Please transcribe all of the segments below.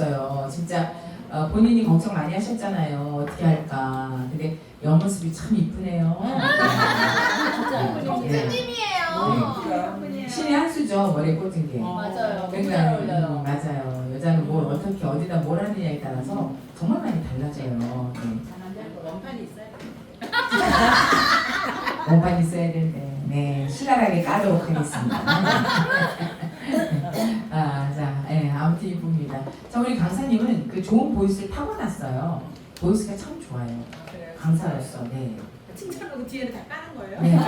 없어요. 진짜 본인이 걱정 많이 하셨잖아요. 어떻게 할까. 근데 옆모습이 참 이쁘네요. 경수님이에요. 신의 한 수죠. 머리에 꽂은 게. 맞아요. 너무 그러니까, 잘 어울려요. 맞아요. 여자는 뭘 어떻게 어디다 뭘 하느냐에 따라서 정말 많이 달라져요. 네. 원판이 있어요. 원판 있어야 되는데, 네, 신랄하게 까도록 하겠습니다. 자, 아무튼 이쁩니다. 자, 우리 강사님은 그 좋은 보이스를 타고났어요. 보이스가 참 좋아요. 강사로서, 네. 칭찬하고 뒤에는 다 까는 거예요? 네.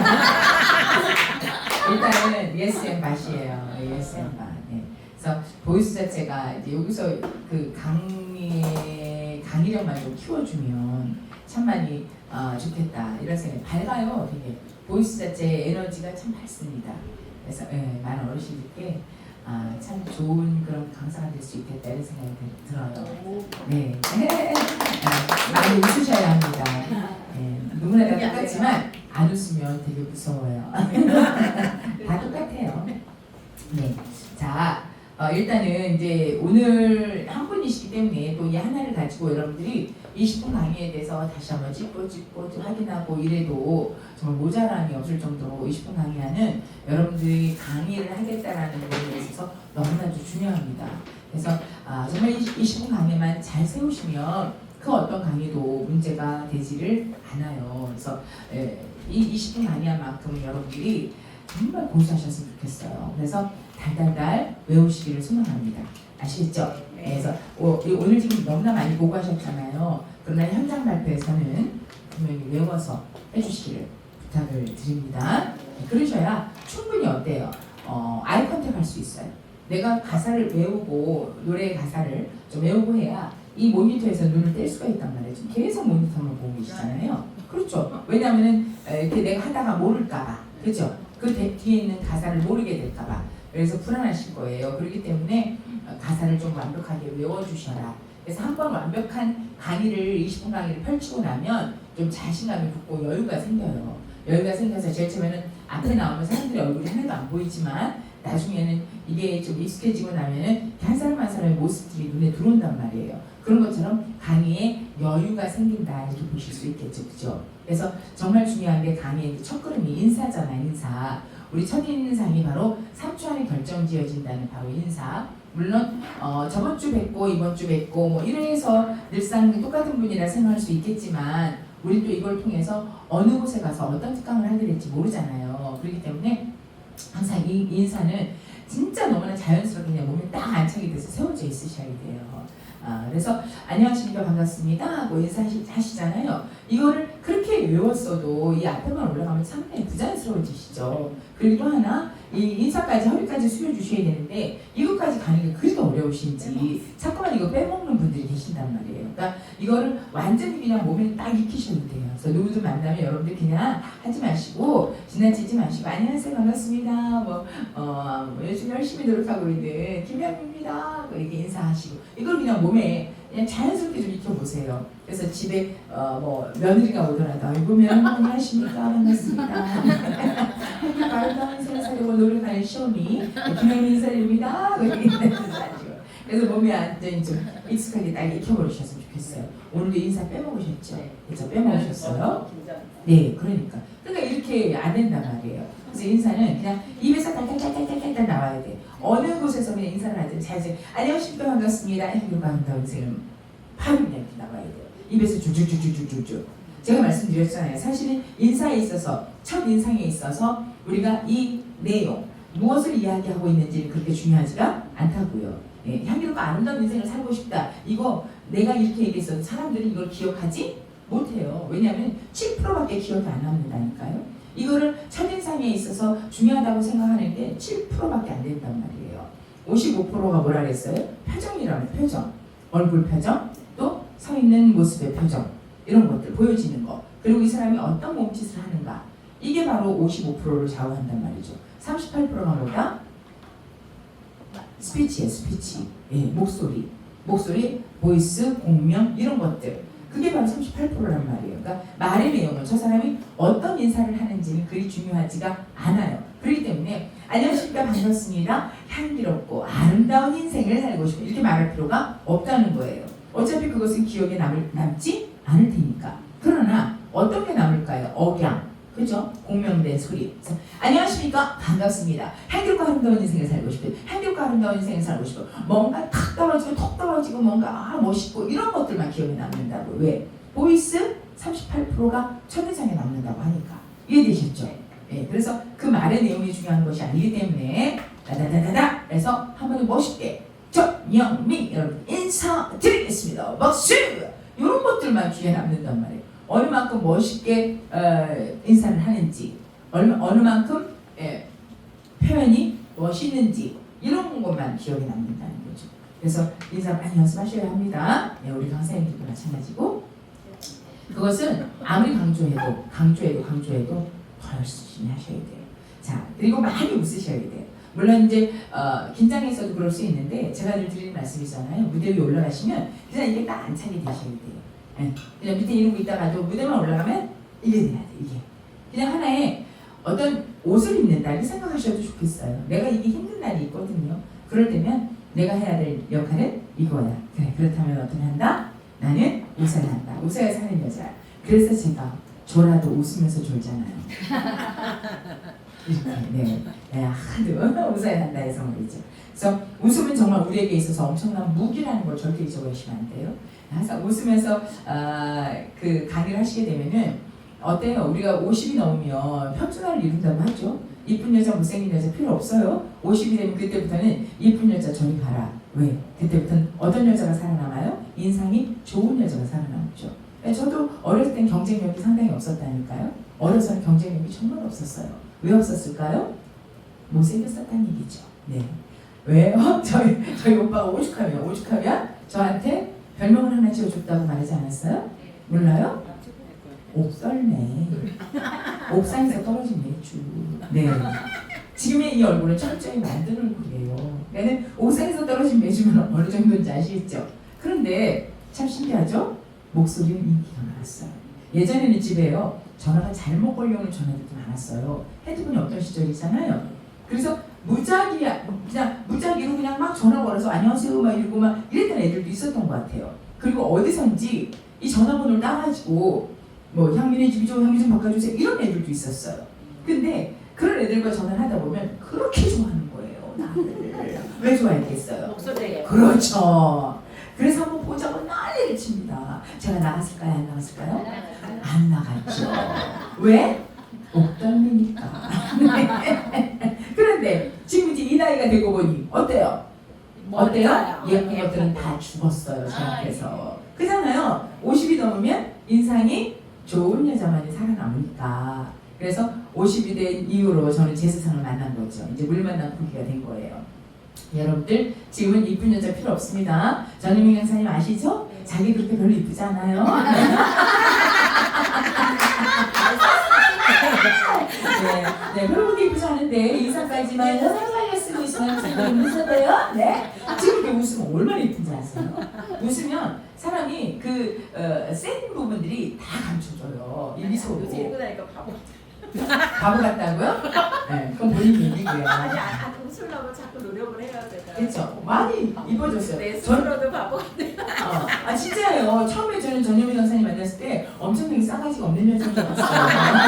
일단은 ESM 맛이에요. ESM 맛. 네. 그래서 보이스 자체가 이제 여기서 그 강의력만 좀 키워주면 참 많이 좋겠다 이런 생각이 밝아요. 되게 보이스 자체의 에너지가 참 밝습니다. 그래서 많은 어르신들께 참 좋은 그런 강사가 될 수 있겠다 이런 생각이 들어요. 네. 많이 웃으셔야 합니다. 네. 누구나 다 똑같지만 안 웃으면 되게 무서워요. 다 똑같아요. 네. 자, 일단은 이제 오늘 한 분이시기 때문에 또 이 하나를 가지고 여러분들이 20분 강의에 대해서 다시 한번 짚고 확인하고 이래도 정말 모자람이 없을 정도로 20분 강의하는 여러분들이 강의를 하겠다라는 것에 있어서 너무나도 중요합니다. 그래서 정말 20분 강의만 잘 세우시면 그 어떤 강의도 문제가 되지를 않아요. 그래서 이 20분 강의한 만큼 여러분들이 정말 고수하셨으면 좋겠어요. 그래서 달달달 외우시기를 소망합니다. 아시겠죠? 그래서 오늘 지금 너무나 많이 보고 하셨잖아요. 그러나 현장 발표에서는 분명히 외워서 해주시기를 부탁을 드립니다. 그러셔야 충분히 어때요? 아이 컨택 할 수 있어요. 내가 가사를 외우고 노래의 가사를 좀 외우고 해야 이 모니터에서 눈을 뗄 수가 있단 말이에요. 지금 계속 모니터만 보고 계시잖아요. 그렇죠. 왜냐하면 이렇게 내가 하다가 모를까봐. 그렇죠. 그 뒤에 있는 가사를 모르게 될까봐. 그래서 불안하실 거예요. 그렇기 때문에 가사를 좀 완벽하게 외워주셔라. 그래서 한 번 완벽한 강의를 20분 강의를 펼치고 나면 좀 자신감이 붙고 여유가 생겨요. 여유가 생겨서 제일 처음에는 앞에 나오면 사람들의 얼굴이 하나도 안 보이지만 나중에는 이게 좀 익숙해지고 나면은 한 사람 한 사람의 모습들이 눈에 들어온단 말이에요. 그런 것처럼 강의에 여유가 생긴다 이렇게 보실 수 있겠죠, 그죠? 그래서 정말 중요한 게 강의의 첫 걸음이 인사잖아, 인사. 우리 첫인상이 바로 3초 안에 결정지어진다는 바로 인사. 물론 저번 주 뵙고 이번 주 뵙고 뭐 이래서 늘상 똑같은 분이라 생각할 수 있겠지만 우리 또 이걸 통해서 어느 곳에 가서 어떤 특강을 하게 될지 모르잖아요. 그렇기 때문에 항상 이 인사는 진짜 너무나 자연스럽게 그냥 몸에 딱 안착이 돼서 세워져 있으셔야 돼요. 그래서 안녕하십니까 반갑습니다 하고 인사하시잖아요. 이거를 그렇게 외웠어도 이 앞에만 올라가면 상당히 부자연스러워지시죠. 그리고 또 하나 이 인사까지 허리까지 숙여주셔야 되는데 이것까지 가는 게 그리도 어려우신지 자꾸만 이거 빼먹는 분들이 계신단 말이에요. 그러니까 이거를 완전히 그냥 몸에 딱 익히셔도 돼요. 그래서 누구든 만나면 여러분들 그냥 하지 마시고 지나치지 마시고 안녕하세요 반갑습니다 뭐 요즘 열심히 노력하고 있는 김영입니다 이렇게 인사하시고 이걸 그냥 몸에 그냥 자연스럽게 좀 익혀보세요. 그래서 집에 뭐 며느리가 오더라도 아이고 며느리 안녕하십니까 반갑습니다. 말도 안 살려고 노력하는 시어미 김영민 인사드립니다. 그래서 몸에 완전히 좀 익숙하게 딱 익혀버리셨으면 좋겠어요. 오늘도 인사 빼먹으셨죠? 그래서 빼먹으셨어요? 네, 그러니까 이렇게 안 된단 말이에요. 그래서 인사는 그냥 입에서 딸딸딸딸딸 나와야 돼. 어느 곳에서 그냥 인사를 하든 잘 안녕하십니까 반갑습니다. 이렇게 반갑다고 지금 바로 그냥 이렇게 나와야 돼요. 입에서 쭉쭉쭉쭉쭉쭉. 제가 말씀드렸잖아요. 사실은 인사에 있어서 첫 인상에 있어서 우리가 이 내용 무엇을 이야기하고 있는지 그렇게 중요하지가 않다고요. 네, 향기롭고 아름다운 인생을 살고 싶다. 이거 내가 이렇게 얘기했어도 사람들이 이걸 기억하지 못해요. 왜냐하면 7%밖에 기억이 안 남는다니까요. 이거를 첫인상에 있어서 중요하다고 생각하는데 7%밖에 안 된단 말이에요. 55%가 뭐라 그랬어요? 표정이라는 표정. 얼굴 표정, 또 서 있는 모습의 표정. 이런 것들 보여지는 거. 그리고 이 사람이 어떤 몸짓을 하는가. 이게 바로 55%를 좌우한단 말이죠. 38%가 뭐다? 스피치예요, 스피치. 예, 목소리, 보이스, 공명 이런 것들. 그게 바로 38%란 말이에요. 그러니까 말의 내용은 저 사람이 어떤 인사를 하는지는 그리 중요하지가 않아요. 그렇기 때문에 안녕하십니까 반갑습니다. 향기롭고 아름다운 인생을 살고 싶어 이렇게 말할 필요가 없다는 거예요. 어차피 그것은 기억에 남지 않을 테니까. 그러나 어떤 게 남을까요? 억양, 그죠? 공명된 소리. 그래서, 안녕하십니까 반갑습니다. 향기롭고 아름다운 인생을 살고 싶어. 향기롭고 아름다운 인생을 살고 싶어. 뭔가 탁 떨어지고 톡 떨어지고 뭔가 멋있고 이런 것들만 기억에 남는다고. 왜? 보이스 38%가 첫인상에 남는다고 하니까. 이해되셨죠? 네, 그래서 그 말의 내용이 중요한 것이 아니기 때문에 다다다다다 해서 한 번에 멋있게 전영미 여러분 인사드리겠습니다. 박수! 이런 것들만 귀에 남는단 말이에요. 어느 만큼 멋있게 인사를 하는지, 어느 만큼 표현이 멋있는지 이런 것만 기억에 남는다는 거죠. 그래서 인사 많이 연습하셔야 합니다. 네, 우리 강사님들도 마찬가지고 그것은 아무리 강조해도 더 열심히 하셔야 돼요. 자, 그리고 많이 웃으셔야 돼요. 물론 이제 긴장해서도 그럴 수 있는데 제가 늘 드리는 말씀이잖아요. 무대 위에 올라가시면 그냥 이게 딱 안착이 되셔야 돼요. 네. 그냥 밑에 이러고 있다가도 무대만 올라가면 이게 돼야 돼. 이게 그냥 하나의 어떤 옷을 입는다 이렇게 생각하셔도 좋겠어요. 내가 이게 힘든 날이 있거든요. 그럴 때면 내가 해야 될 역할은 이거야. 그래, 그렇다면 어떻게 한다? 나는 웃어야 한다. 웃어야 사는 여자. 그래서 제가 졸아도 웃으면서 졸잖아요. 이렇게 하도 웃어야 한다 해서 말이죠. 그래서 웃음은 정말 우리에게 있어서 엄청난 무기라는 걸 절대 잊어버리시면 안 돼요. 항상 웃으면서 그 강의를 하시게 되면은 어때요? 우리가 50이 넘으면 평준화를 이룬다고 하죠. 이쁜 여자, 못생긴 여자 필요 없어요. 50이 되면 그때부터는 이쁜 여자 저리 가라. 왜? 그때부터는 어떤 여자가 살아남아요? 인상이 좋은 여자가 살아남죠. 저도 어렸을 땐 경쟁력이 상당히 없었다니까요. 어려서는 경쟁력이 정말 없었어요. 왜 없었을까요? 못생겼었다는 얘기죠. 네. 왜요? 저희 오빠가 오죽하면 저한테 별명을 하나 지어줬다고 말하지 않았어요? 몰라요? 옥설매. 옥상에서 떨어진 매주. 네. 지금의 이 얼굴은 철저히 만든 얼굴이에요. 얘는 옥상에서 떨어진 매주면 어느 정도인지 아시겠죠? 그런데 참 신기하죠? 목소리는 인기가 많았어요. 예전에는 집에요. 전화가 잘못 걸려오는 전화들도 많았어요. 핸드폰이 없던 시절이잖아요. 그래서 무작위로 그냥 막 전화 걸어서 안녕하세요 막 이러고 막 이랬던 애들도 있었던 것 같아요. 그리고 어디선지 이 전화번호를 따가지고 뭐 향민의 집이죠, 향민 좀 바꿔주세요 이런 애들도 있었어요. 근데 그런 애들과 전화를 하다 보면 그렇게 좋아하는 거예요. 나를. 왜 좋아했겠어요? 목소리에. 그렇죠. 그래서 한번 보자고 난리를 칩니다. 제가 나갔을까요? 안 나갔을까요? 안 나갔죠. 왜? 옥돌매니까. 그런데 지금 이제 이 나이가 되고 보니 어때요? 어때요? 예쁜 것들은 다 죽었어요. 제 앞에서. 그잖아요. 50이 넘으면 인상이 좋은 여자만이 살아남으니까. 그래서 50이 된 이후로 저는 제 세상을 만난 거죠. 이제 물 만난 고기가 된 거예요. 여러분들 지금은 이쁜 여자 필요 없습니다. 전유민 강사님 아시죠? 자기 그렇게 별로 이쁘지 않아요. 네, 별로 그렇게 이쁘지 않은데 인상까지만 살살 쓰고 있으면 지금 웃어도요. 네, 지금 이렇게 웃으면 얼마나 이쁜지 아세요? 웃으면 사람이 센 부분들이 다 감춰져요. 이 미소로. 요새 읽고 나니까 바보. 바보 같다고요? 네, 그건 본인 얘기고요. 아니 웃으려고 자꾸 노력을 해야 되잖아요. 그렇죠. 많이 이뻐졌어요. 내 스스로도 바보 같아. 진짜예요. 처음에 저는 전유민 강사님 만났을 때 엄청나게 싸가지가 없는 여자인 줄 알았어요.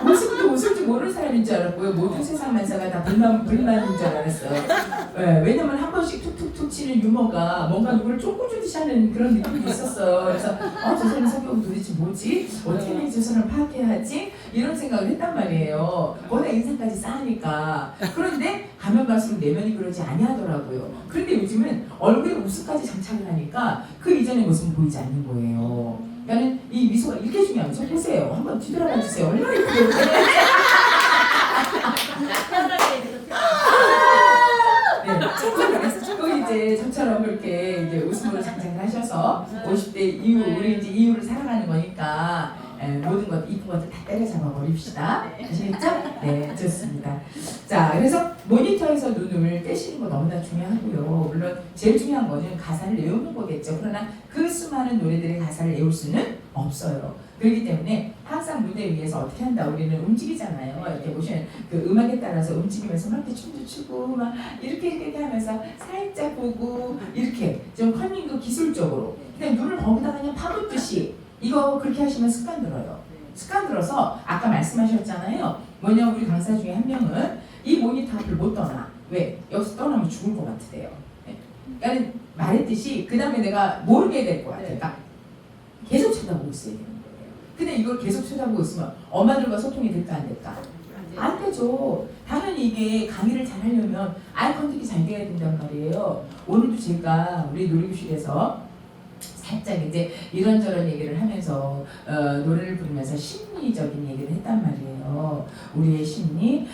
모습도 웃을 줄 모르는 사람인 줄 알았고요. 모든 세상 만사가 다 불만인 줄 알았어요. 네, 왜냐면 한 번씩 툭툭툭 치는 유머가 뭔가 누구를 쫓고주듯이 하는 그런 느낌이 있었어요. 그래서 저 사람 성격은 도대체 뭐지? 어떻게 해야 저 사람을 파악해야 하지? 이런 생각을 했단 말이에요. 워낙 인상까지 쌓으니까. 그런데 가면 갈수록 내면이 그러지 아니하더라고요. 그런데 요즘은 얼굴에 웃음까지 장착을 하니까 그 이전의 모습은 보이지 않는 거예요. 그러니까 이 미소가 이렇게 중요한 거죠. 보세요. 한번 뒤돌아봐 주세요. 얼마나 이쁘게. 네, 이제 저처럼 그렇게 이제 웃음으로 장착을 하셔서 50대 이후 우리 이제 이후를 살아가는 거니까 모든 것 이쁜 것들 다 때려잡아 버립시다. 아시겠죠? 네, 좋습니다. 자, 그래서 모니터에서 눈을 떼시는 거 너무나 중요하고요. 물론 제일 중요한 거는 가사를 외우는 거겠죠. 그러나 그 수많은 노래들의 가사를 외울 수는 없어요. 그렇기 때문에 항상 무대 위에서 어떻게 한다. 우리는 움직이잖아요. 이렇게 보시면 그 음악에 따라서 움직이면서 막 이렇게 춤도 추고 막 이렇게 하면서 살짝 보고 이렇게 좀 컨닝도 기술적으로 그냥 눈을 거기다가 그냥 파묻듯이 이거 그렇게 하시면 습관 들어요. 습관 들어서 아까 말씀하셨잖아요. 뭐냐 우리 강사 중에 한 명은 이 모니터 앞을 못 떠나. 왜? 여기서 떠나면 죽을 것 같으대요. 그러니까 말했듯이 그 다음에 내가 모르게 될 것 같아. 그러니까 계속 쳐다보고 있어야 되는 거예요. 근데 이걸 계속 쳐다보고 있으면 엄마들과 소통이 될까 안 될까? 안 되죠. 당연히 이게 강의를 잘 하려면 아이 컨택이 잘 돼야 된단 말이에요. 오늘도 제가 우리 놀이교실에서 살짝 이제 이런저런 얘기를 하면서 노래를 부르면서 심리적인 얘기를 했단 말이에요. 우리의 심리,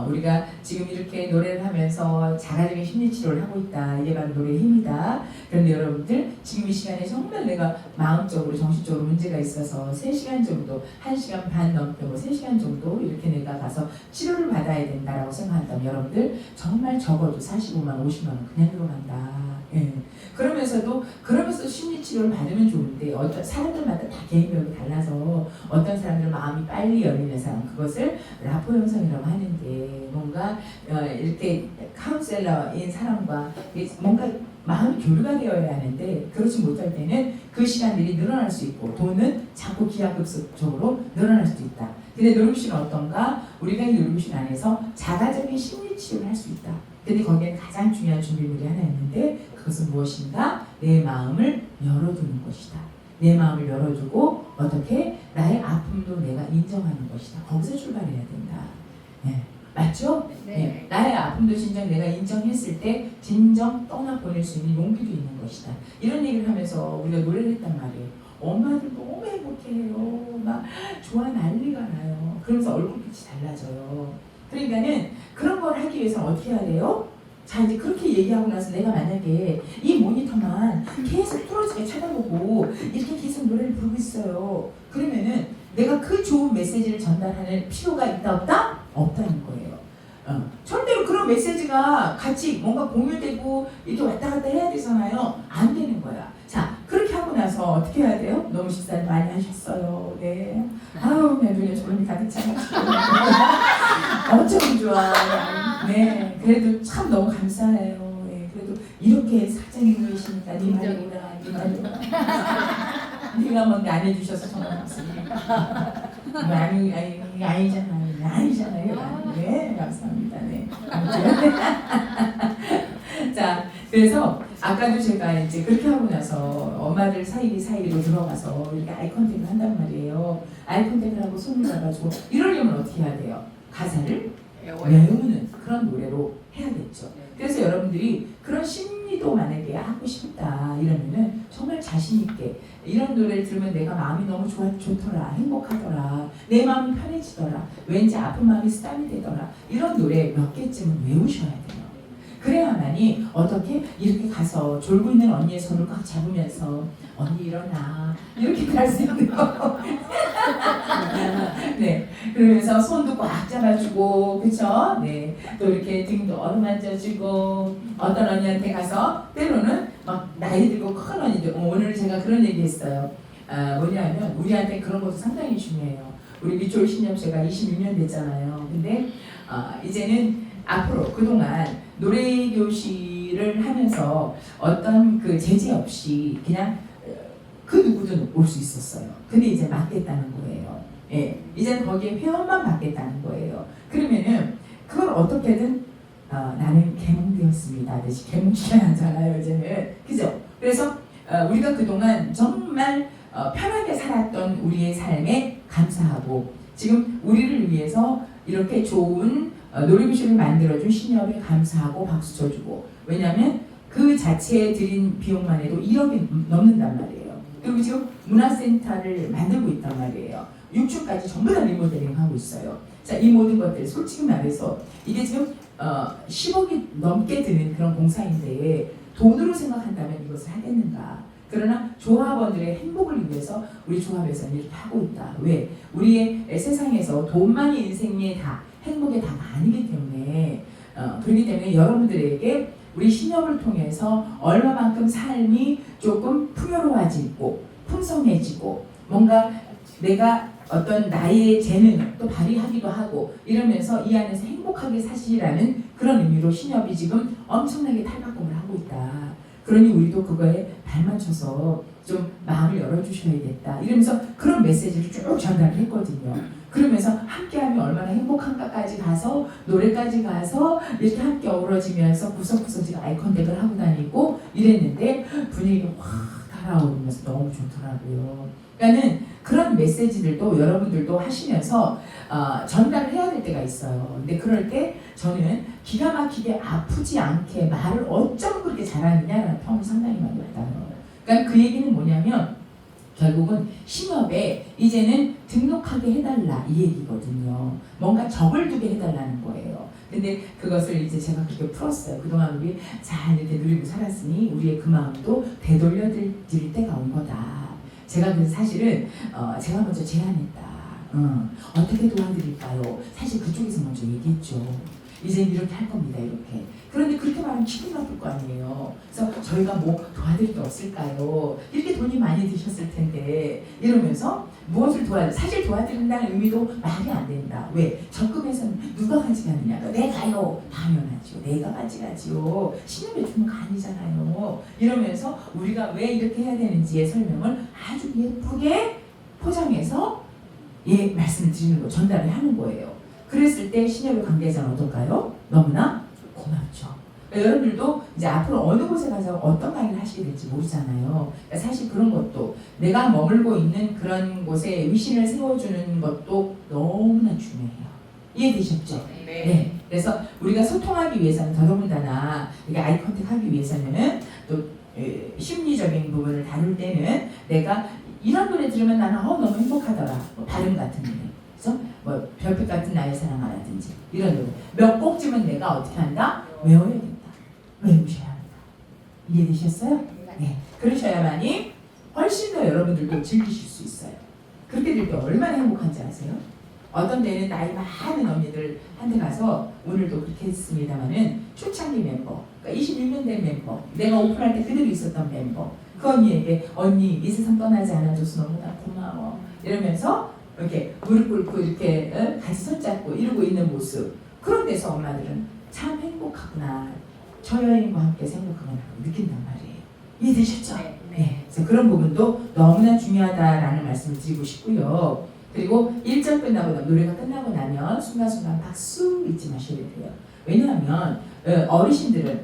우리가 지금 이렇게 노래를 하면서 자가적인 심리 치료를 하고 있다. 이게 바로 노래의 힘이다. 그런데 여러분들 지금 이 시간에 정말 내가 마음적으로 정신적으로 문제가 있어서 3시간 정도, 1시간 반 넘게 뭐 3시간 정도 이렇게 내가 가서 치료를 받아야 된다라고 생각한다면 여러분들 정말 적어도 45만 원, 50만 원 그냥 들어간다. 예. 그러면서 심리 치료를 받으면 좋은데 어떤 사람들마다 다 개인별로 달라서 어떤 사람들은 마음이 빨리 열리는 사람 그것을 라포 형성이라고 하는데 뭔가 이렇게 카운셀러인 사람과 뭔가 마음이 교류가 되어야 하는데 그렇지 못할 때는 그 시간들이 늘어날 수 있고 돈은 자꾸 기하급수적으로 늘어날 수도 있다. 근데 놀이교실은 어떤가? 우리가 이 놀이교실 안에서 자가적인 심리 치료를 할 수 있다. 근데 거기에는 가장 중요한 준비물이 하나 있는데 그것은 무엇인가? 내 마음을 열어두는 것이다. 내 마음을 열어두고 어떻게? 나의 아픔도 내가 인정하는 것이다. 거기서 출발해야 된다. 네. 맞죠? 네. 나의 아픔도 진정 내가 인정했을 때 진정 떠나보낼 수 있는 용기도 있는 것이다. 이런 얘기를 하면서 우리가 노래를 했단 말이에요. 엄마들 너무 행복해요. 막 좋아 난리가 나요. 그러면서 얼굴빛이 달라져요. 그러니까는 그런 걸 하기 위해서는 어떻게 해야 돼요? 자 이제 그렇게 얘기하고 나서 내가 만약에 이 모니터만 계속 뚫어지게 쳐다보고 이렇게 계속 노래를 부르고 있어요. 그러면은 내가 그 좋은 메시지를 전달하는 필요가 있다 없다? 없다는 거예요. 절대로 그런 메시지가 같이 뭔가 공유되고 이렇게 왔다 갔다 해야 되잖아요. 안 되는 거야. 자 그렇게 하고 나서 어떻게 해야 돼요? 너무 식사를 많이 하셨어요. 네. 아우 내 눈에 졸음이 가득 차가지고 어쩜 좋아. 네. 그래도 참 너무 감사해요. 네. 그래도 이렇게 사장님 계시니까 네 말이구나. 네 말이구나. 네가 뭔데 안 해주셔서 정말 감사합니다. 아니잖아요. 아니잖아요. 네, 감사합니다. 네. 자, 그래서 아까도 제가 이제 그렇게 하고 나서 엄마들 사이로 들어가서 이렇게 아이 컨택을 한단 말이에요. 아이 컨택을 하고 손을 잡아주고 이러려면 어떻게 해야 돼요? 가사를 외우는 그런 노래로 해야겠죠. 그래서 여러분들이 그런 심리도 만약에 하고 싶다 이러면은 정말 자신 있게 이런 노래를 들으면 내가 마음이 너무 좋더라, 행복하더라, 내 마음이 편해지더라, 왠지 아픈 마음이 스탑이 되더라 이런 노래 몇 개쯤은 외우셔야 돼요. 그래야만이 어떻게 이렇게 가서 졸고 있는 언니의 손을 꽉 잡으면서 언니 일어나 이렇게 갈 수 있는 거. 네, 그러면서 손도 꽉 잡아주고, 그쵸? 네, 또 이렇게 등도 어루만져주고, 어떤 언니한테 가서 때로는 막 나이 들고 큰 언니들, 오늘 제가 그런 얘기했어요. 뭐냐면 우리한테 그런 것도 상당히 중요해요. 우리 미추홀 신념체가 26년 됐잖아요. 근데 이제는 앞으로 그동안 노래교실을 하면서 어떤 그 제재 없이 그냥 그 누구든 올 수 있었어요. 근데 이제 맡겠다는 거예요. 예, 이제는 거기에 회원만 받겠다는 거예요. 그러면은 그걸 어떻게든 나는 개몽되었습니다. 대신 개몽시켜야 하잖아요, 이제는. 그죠? 그래서 우리가 그동안 정말 편하게 살았던 우리의 삶에 감사하고 지금 우리를 위해서 이렇게 좋은 놀이교실을 만들어준 신협에 감사하고 박수 쳐주고 왜냐하면 그 자체에 들인 비용만 해도 1억이 넘는단 말이에요. 그리고 지금 문화센터를 만들고 있단 말이에요. 6층까지 전부 다 리모델링 하고 있어요. 자, 이 모든 것들 솔직히 말해서 이게 지금 10억이 넘게 드는 그런 공사인데 돈으로 생각한다면 이것을 하겠는가? 그러나 조합원들의 행복을 위해서 우리 조합에서는 이렇게 하고 있다. 왜? 우리의 세상에서 돈만이 인생의 다 행복의 다가 아니기 때문에 그렇기 때문에 여러분들에게 우리 신협을 통해서 얼마만큼 삶이 조금 풍요로워지고 풍성해지고 뭔가 내가 어떤 나의 재능을 또 발휘하기도 하고 이러면서 이 안에서 행복하게 사시라는 그런 의미로 신협이 지금 엄청나게 탈바꿈을 하고 있다. 그러니 우리도 그거에 발맞춰서 좀 마음을 열어주셔야겠다. 이러면서 그런 메시지를 쭉 전달을 했거든요. 그러면서 함께하면 얼마나 행복한가까지 가서 노래까지 가서 이렇게 함께 어우러지면서 구석구석 지금 아이 컨택을 하고 다니고 이랬는데 분위기가 확 달아오르면서 너무 좋더라고요. 그러니까는 그런 메시지들도 여러분들도 하시면서 전달을 해야 될 때가 있어요. 근데 그럴 때 저는 기가 막히게 아프지 않게 말을 어쩜 그렇게 잘하느냐라는 평을 상당히 많이 받아요. 그러니까 그 얘기는 뭐냐면 결국은 신협에 이제는 등록하게 해달라 이 얘기거든요. 뭔가 적을 두게 해달라는 거예요. 근데 그것을 이제 제가 그렇게 풀었어요. 그동안 우리 잘 이렇게 누리고 살았으니 우리의 그 마음도 되돌려 드릴 때가 온 거다. 제가 그래서 사실은 제가 먼저 제안했다. 어떻게 도와드릴까요? 사실 그쪽에서 먼저 얘기했죠. 이제 이렇게 할 겁니다. 이렇게. 그런데 그렇게 말하면 기분 나쁠 거 아니에요. 그래서 저희가 뭐 도와드릴 게 없을까요? 이렇게 돈이 많이 드셨을 텐데 이러면서 무엇을 사실 도와드린다는 의미도 말이 안 된다. 왜? 적금에서는 누가 가져가느냐? 내가요. 당연하죠. 내가 가져가지요. 신협에 주는 거 아니잖아요. 이러면서 우리가 왜 이렇게 해야 되는지의 설명을 아주 예쁘게 포장해서 말씀을 드리는 거, 전달을 하는 거예요. 그랬을 때 신협의 관계자는 어떨까요? 너무나 고맙죠. 그러니까 여러분들도 이제 앞으로 어느 곳에 가서 어떤 강의를 하시게 될지 모르잖아요. 그러니까 사실 그런 것도 내가 머물고 있는 그런 곳에 위신을 세워주는 것도 너무나 중요해요. 이해되셨죠? 네. 그래서 우리가 소통하기 위해서는 더더군다나 이게 아이 컨택하기 위해서는 또 심리적인 부분을 다룰 때는 내가 이런 노래 들으면 나는 너무 행복하더라. 뭐 발음 같은 노래. 그래서 뭐 별빛 같은 나의 사랑아라든지 이런 노래 몇 곡쯤은 내가 어떻게 한다? 외워야 된다. 외우셔야 한다. 이해되셨어요? 네. 그러셔야만이 훨씬 더 여러분들도 즐기실 수 있어요. 그렇게 될 때 얼마나 행복한지 아세요? 어떤 때는 나이 많은 언니들한테 가서 오늘도 그렇게 했습니다마는 초창기 멤버, 그러니까 21년 된 멤버, 내가 오픈할 때 그대로 있었던 멤버, 그 언니에게 언니 이 세상 떠나지 않아줘서 너무나 고마워 이러면서 이렇게 무릎 꿇고 이렇게 같이 손잡고 이러고 있는 모습, 그런 데서 엄마들은 참 행복하구나, 저 여인과 함께 행복하구나 느낀단 말이에요. 이해되셨죠? 네. 그래서 그런 부분도 너무나 중요하다라는 말씀을 드리고 싶고요. 그리고 1절 끝나고 노래가 끝나고 나면 순간순간 박수 잊지 마셔야 돼요. 왜냐하면 어르신들은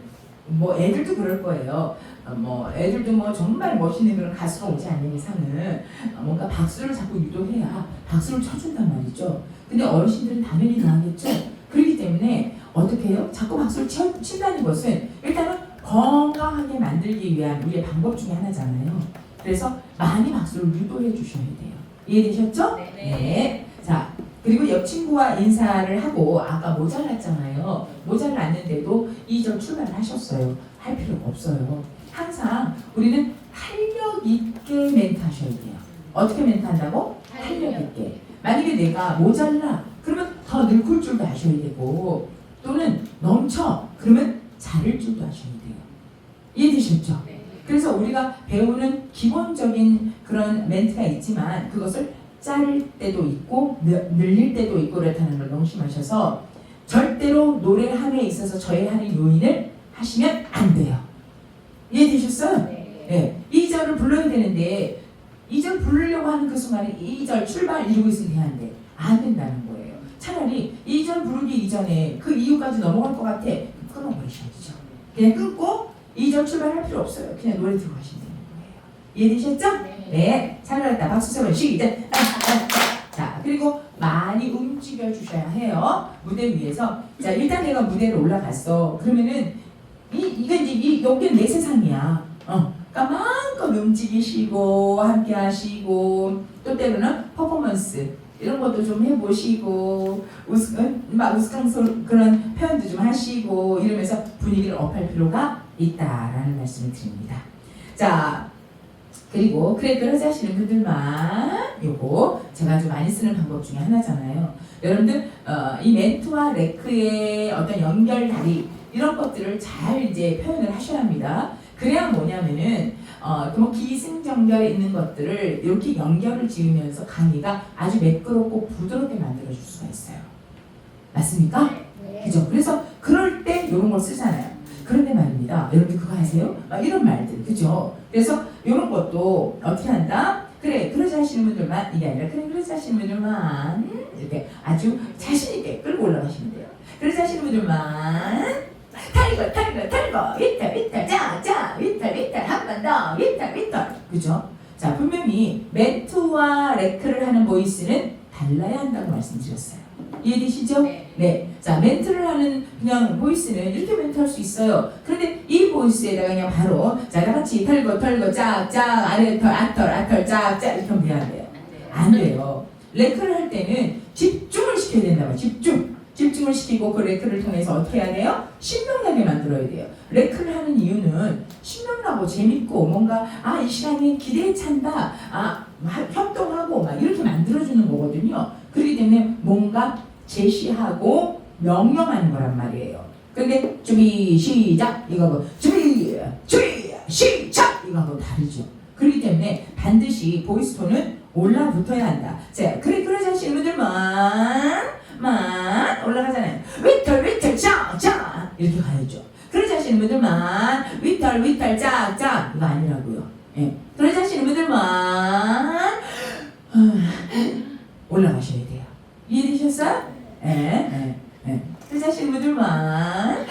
뭐 애들도 그럴 거예요. 뭐 애들도 뭐 정말 멋있는 그런 가수가 오지 않는 이상은 뭔가 박수를 자꾸 유도해야 박수를 쳐준단 말이죠. 근데 어르신들은 당연히 나하겠죠. 그렇기 때문에 어떻게 해요? 자꾸 박수를 친다는 것은 일단은 건강하게 만들기 위한 우리의 방법 중에 하나잖아요. 그래서 많이 박수를 유도해 주셔야 돼요. 이해되셨죠? 네. 자, 그리고 옆 친구와 인사를 하고 아까 모자랐잖아요. 모자랐는데도 2절 출발을 하셨어요. 할 필요가 없어요. 항상 우리는 활력 있게 멘트 하셔야 돼요. 어떻게 멘트 한다고? 활력 있게. 만약에 내가 모자라 그러면 더 늙을 줄도 아셔야 되고, 또는 넘쳐 그러면 자를 줄도 아셔야 돼요. 이해되셨죠? 그래서 우리가 배우는 기본적인 그런 멘트가 있지만 그것을 자를 때도 있고 늘릴 때도 있고 그렇다는 걸 명심하셔서 절대로 노래함에 있어서 저해하는 요인을 하시면 안 돼요. 이해되셨어요? 네. 2절을 불러야 되는데 2절 부르려고 하는 그 순간에 2절 출발 이러고 있으면 되는데 안 된다는 거예요. 차라리 2절 부르기 이전에 그 이유까지 넘어갈 것 같아. 끊어버리셔야죠. 그냥 끊고 2절 출발할 필요 없어요. 그냥 노래 들어가시면 되는 거예요. 이해되셨죠? 네. 잘했다. 박수 세번 시작. 자, 그리고 많이 움직여 주셔야 해요. 무대 위에서. 자, 일단 내가 무대로 올라갔어. 그러면은 이건 이제 여기는 내 세상이야. 그러니까 마음껏 움직이시고 함께 하시고 또 때로는 퍼포먼스 이런 것도 좀 해보시고 우스꽝스러운 그런 표현도 좀 하시고 이러면서 분위기를 업할 필요가 있다라는 말씀을 드립니다. 자, 그리고 그래도 하시는 분들만 요거 제가 아주 많이 쓰는 방법 중에 하나잖아요. 여러분들 이 멘트와 레크의 어떤 연결다리 이런 것들을 잘 이제 표현을 하셔야 합니다. 그래야 뭐냐면은 뭐 기승전결에 있는 것들을 이렇게 연결을 지으면서 강의가 아주 매끄럽고 부드럽게 만들어줄 수가 있어요. 맞습니까? 네. 그죠? 그래서 그럴 때 이런 걸 쓰잖아요. 그런데 말입니다. 여러분 그거 아세요? 이런 말들, 그죠? 그래서 이런 것도 어떻게 한다? 그래, 그러지 하시는 분들만, 이게 아니라, 그래, 그러지 하시는 분들만, 이렇게 아주 자신있게 끌고 올라가시면 돼요. 그러지 하시는 분들만, 탈거, 위탈, 짜, 위탈, 한 번 더, 위탈. 그죠? 자, 분명히 멘트와 레크를 하는 보이스는 달라야 한다고 말씀드렸어요. 이해되시죠? 네. 자, 멘트를 하는 그냥 보이스는 이렇게 멘트할 수 있어요. 그런데 이 보이스에다가 그냥 바로 자, 다 같이 털고, 짝, 아래 털, 아털, 짝, 이렇게 하면 돼요. 안 돼요. 레크를 할 때는 집중을 시켜야 된다고요. 집중을 시키고 그 레크를 통해서 어떻게 해야 돼요? 신명나게 만들어야 돼요. 레크를 하는 이유는 신명나고 재밌고 뭔가 이 시간에 기대에 찬다. 협동하고 막 이렇게 만들어주는 거거든요. 그렇기 때문에 뭔가 제시하고 명령하는 거란 말이에요. 근데 준비 시작 이거하고 준비 시작 이거하고 다르죠. 그렇기 때문에 반드시 보이스 톤은 올라붙어야 한다. 자, 그러지 하시는 분들만 올라가잖아요. 위털 짝 이렇게 가야죠. 그러지 하시는 분들만 위털 짝 이거 아니라고요. 예. 그러지 하시는 분들만 올라가셔야 돼요. 이해되셨어요? 예. 그러지 하시는 분들만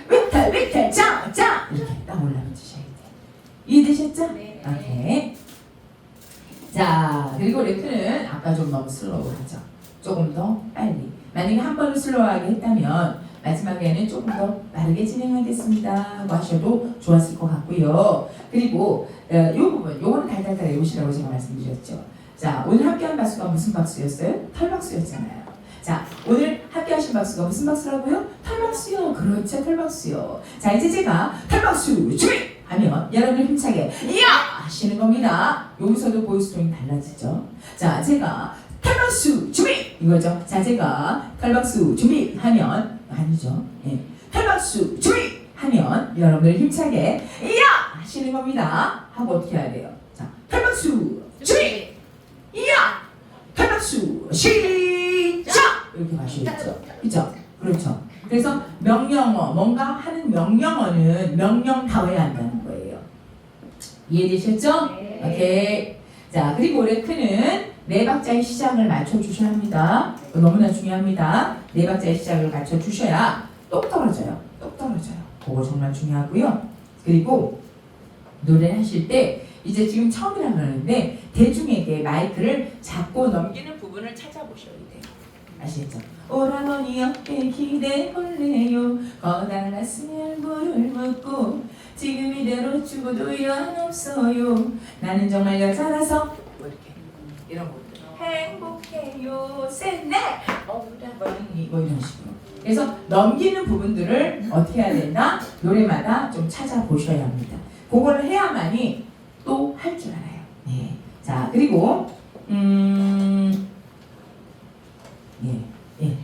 위털 짝 이렇게 딱 올라붙으셔야 돼요. 이해되셨죠? 네. 오케이. 자, 그리고 레크는 아까 좀 너무 슬로우하죠. 조금 더 빨리. 만약에 한 번을 슬로우하게 했다면 마지막에는 조금 더 빠르게 진행하겠습니다 하고 하셔도 좋았을 것 같고요. 그리고 이 부분, 요거는 달달달 외우시라고 제가 말씀드렸죠. 자, 오늘 합격한 박수가 무슨 박수였어요? 털박수였잖아요. 자, 오늘 합격하신 박수가 무슨 박수라고요? 털박수요. 그렇죠, 털박수요. 자, 이제 제가 털박수 준비! 하면 여러분들 힘차게 야! 하시는 겁니다. 여기서도 보이스톤이 달라지죠. 자, 제가 털박수 준비! 이거죠. 자, 제가 털박수 준비! 하면 아니죠. 예. 털박수 준비! 하면 여러분들 힘차게 야! 하시는 겁니다. 하고 어떻게 해야 돼요? 자, 털박수 준비! 야! 털박수 시작! 이렇게 가시겠죠. 그죠? 그렇죠. 그래서 명령어, 뭔가 하는 명령어는 명령다워야 한다는 거예요. 이해되셨죠? 네. 오케이. 자, 그리고 레크는 네 박자의 시작을 맞춰주셔야 합니다. 너무나 중요합니다. 네 박자의 시작을 맞춰주셔야 똑 떨어져요. 그거 정말 중요하고요. 그리고 노래를 하실 때 이제 지금 처음이라 그러는데 대중에게 마이크를 잡고 넘기는 부분을 찾아보셔야 돼요. 아시겠죠? 오라버니 어깨 기대볼래요. 거달랐으면 물을 묻고 지금 이대로 죽어도 연 없어요. 나는 정말 여자라서 뭐 이렇게 이런 것들 행복해요. 셋넷 오라버니 뭐 이런 식으로. 그래서 넘기는 부분들을 어떻게 해야 된다? 노래마다 좀 찾아보셔야 합니다. 그걸 해야만이 또 할 줄 알아요. 네. 자, 그리고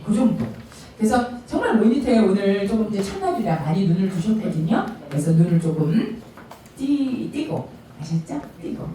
그 정도. 그래서 정말 모니터에 오늘 조금 이제 첫날이라 많이 눈을 두셨거든요. 그래서 눈을 조금 띄고 아셨죠? 띄고